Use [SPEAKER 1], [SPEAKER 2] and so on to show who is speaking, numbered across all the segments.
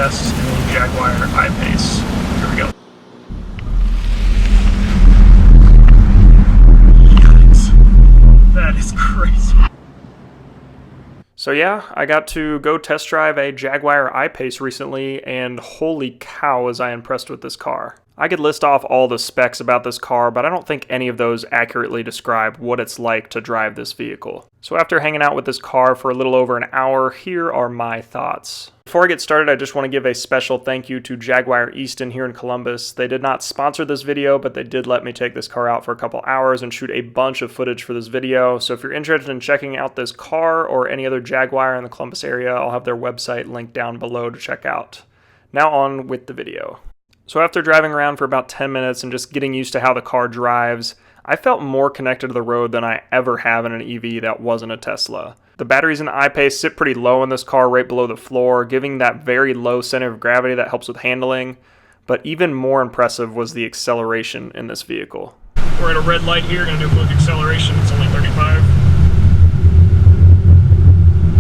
[SPEAKER 1] test in the Jaguar I PACE. Here we go. Yikes. That is crazy. So yeah, I got to go test drive a Jaguar I PACE recently, and holy cow was I impressed with this car. I could list off all the specs about this car, but I don't think any of those accurately describe what it's like to drive this vehicle. So after hanging out with this car for a little over an hour, here are my thoughts. Before I get started, I just want to give a special thank you to Jaguar Easton here in Columbus. They did not sponsor this video, but they did let me take this car out for a couple hours and shoot a bunch of footage for this video. So if you're interested in checking out this car or any other Jaguar in the Columbus area, I'll have their website linked down below to check out. Now on with the video. So after driving around for about 10 minutes and just getting used to how the car drives, I felt more connected to the road than I ever have in an EV that wasn't a Tesla. The batteries in the I PACE sit pretty low in this car, right below the floor, giving that very low center of gravity that helps with handling. But even more impressive was the acceleration in this vehicle. We're at a red light here, gonna do a quick acceleration. It's only 35.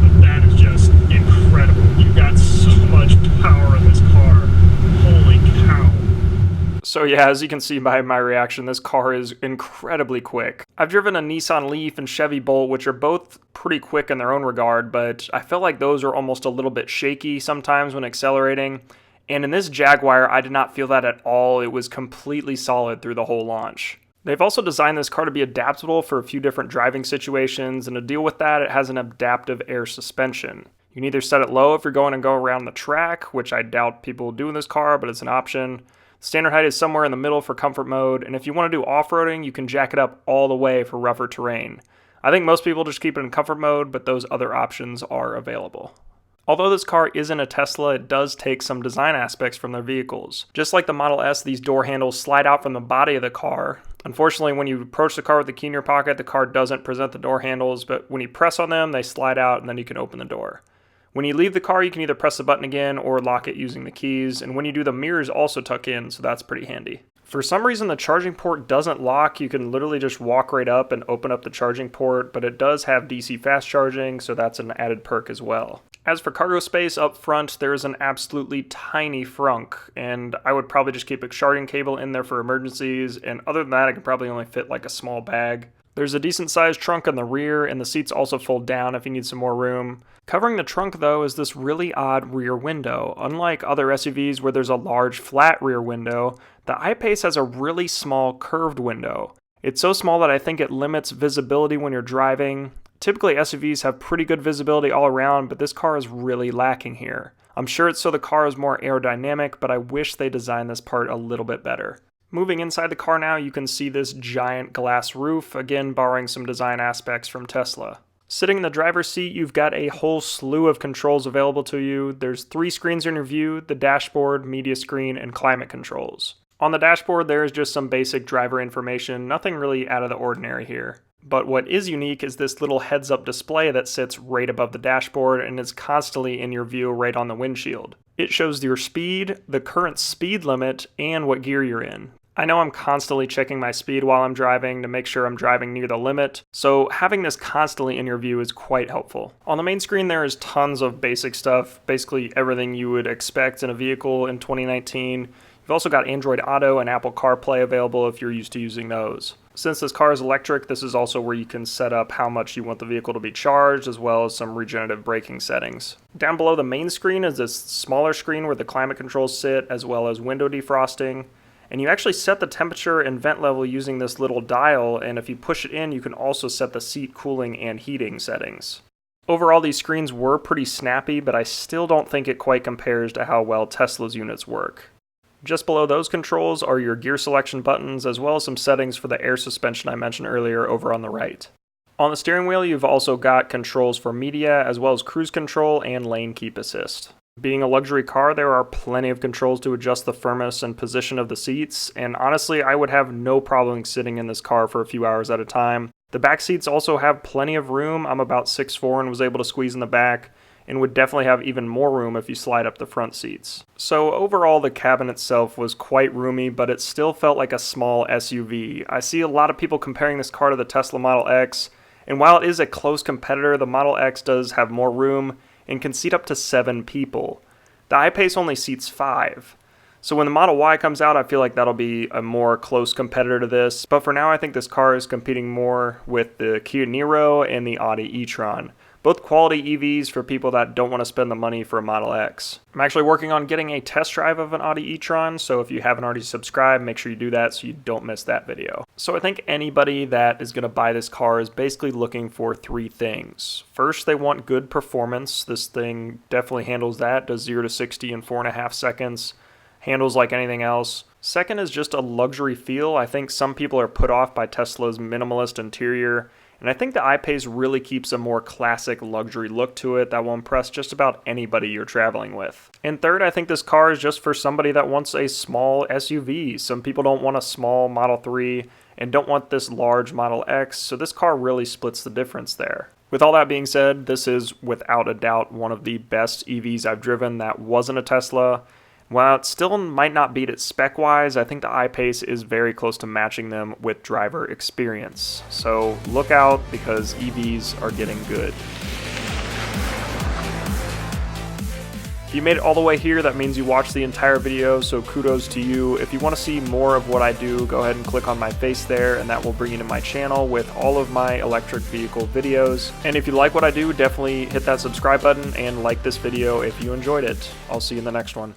[SPEAKER 1] But that is just incredible. You got so much power in this car. Holy cow. So yeah, as you can see by my reaction, this car is incredibly quick. I've driven a Nissan Leaf and Chevy Bolt, which are both pretty quick in their own regard, but I felt like those are almost a little bit shaky sometimes when accelerating. And in this Jaguar, I did not feel that at all. It was completely solid through the whole launch. They've also designed this car to be adaptable for a few different driving situations, and to deal with that, it has an adaptive air suspension. You can either set it low if you're going to go around the track, which I doubt people do in this car, but it's an option. Standard height is somewhere in the middle for comfort mode, and if you want to do off-roading, you can jack it up all the way for rougher terrain. I think most people just keep it in comfort mode, but those other options are available. Although this car isn't a Tesla, it does take some design aspects from their vehicles. Just like the Model S, these door handles slide out from the body of the car. Unfortunately, when you approach the car with the key in your pocket, the car doesn't present the door handles, but when you press on them, they slide out and then you can open the door. When you leave the car, you can either press the button again or lock it using the keys, and when you do, the mirrors also tuck in, so that's pretty handy. For some reason, the charging port doesn't lock. You can literally just walk right up and open up the charging port, but it does have DC fast charging, so that's an added perk as well. As for cargo space up front, there is an absolutely tiny frunk, and I would probably just keep a charging cable in there for emergencies, and other than that, I could probably only fit like a small bag. There's a decent sized trunk in the rear, and the seats also fold down if you need some more room. Covering the trunk though is this really odd rear window. Unlike other SUVs where there's a large flat rear window, the I PACE has a really small curved window. It's so small that I think it limits visibility when you're driving. Typically SUVs have pretty good visibility all around, but this car is really lacking here. I'm sure it's so the car is more aerodynamic, but I wish they designed this part a little bit better. Moving inside the car now, you can see this giant glass roof, again borrowing some design aspects from Tesla. Sitting in the driver's seat, you've got a whole slew of controls available to you. There's 3 screens in your view: the dashboard, media screen, and climate controls. On the dashboard, there is just some basic driver information, nothing really out of the ordinary here. But what is unique is this little heads-up display that sits right above the dashboard and is constantly in your view right on the windshield. It shows your speed, the current speed limit, and what gear you're in. I know I'm constantly checking my speed while I'm driving to make sure I'm driving near the limit, so having this constantly in your view is quite helpful. On the main screen there is tons of basic stuff, basically everything you would expect in a vehicle in 2019. You've also got Android Auto and Apple CarPlay available if you're used to using those. Since this car is electric, this is also where you can set up how much you want the vehicle to be charged, as well as some regenerative braking settings. Down below the main screen is this smaller screen where the climate controls sit, as well as window defrosting. And you actually set the temperature and vent level using this little dial, and if you push it in, you can also set the seat cooling and heating settings. Overall, these screens were pretty snappy, but I still don't think it quite compares to how well Tesla's units work. Just below those controls are your gear selection buttons, as well as some settings for the air suspension I mentioned earlier over on the right. On the steering wheel, you've also got controls for media, as well as cruise control and lane keep assist. Being a luxury car, there are plenty of controls to adjust the firmness and position of the seats, and honestly, I would have no problem sitting in this car for a few hours at a time. The back seats also have plenty of room. I'm about 6'4" and was able to squeeze in the back, and would definitely have even more room if you slide up the front seats. So overall, the cabin itself was quite roomy, but it still felt like a small SUV. I see a lot of people comparing this car to the Tesla Model X, and while it is a close competitor, the Model X does have more room and can seat up to 7 people. The I PACE only seats 5. So when the Model Y comes out, I feel like that'll be a more close competitor to this. But for now, I think this car is competing more with the Kia Niro and the Audi e-tron. Both quality EVs for people that don't want to spend the money for a Model X. I'm actually working on getting a test drive of an Audi e-tron, so if you haven't already subscribed, make sure you do that so you don't miss that video. So I think anybody that is going to buy this car is basically looking for 3 things. First, they want good performance. This thing definitely handles that, does 0 to 60 in 4.5 seconds. Handles like anything else. Second is just a luxury feel. I think some people are put off by Tesla's minimalist interior, and I think the I PACE really keeps a more classic luxury look to it that will impress just about anybody you're traveling with. And third, I think this car is just for somebody that wants a small SUV. Some people don't want a small Model 3 and don't want this large Model X, so this car really splits the difference there. With all that being said, this is without a doubt one of the best EVs I've driven that wasn't a Tesla. While it still might not beat it spec-wise, I think the I PACE is very close to matching them with driver experience. So look out, because EVs are getting good. If you made it all the way here, that means you watched the entire video, so kudos to you. If you want to see more of what I do, go ahead and click on my face there, and that will bring you to my channel with all of my electric vehicle videos. And if you like what I do, definitely hit that subscribe button and like this video if you enjoyed it. I'll see you in the next one.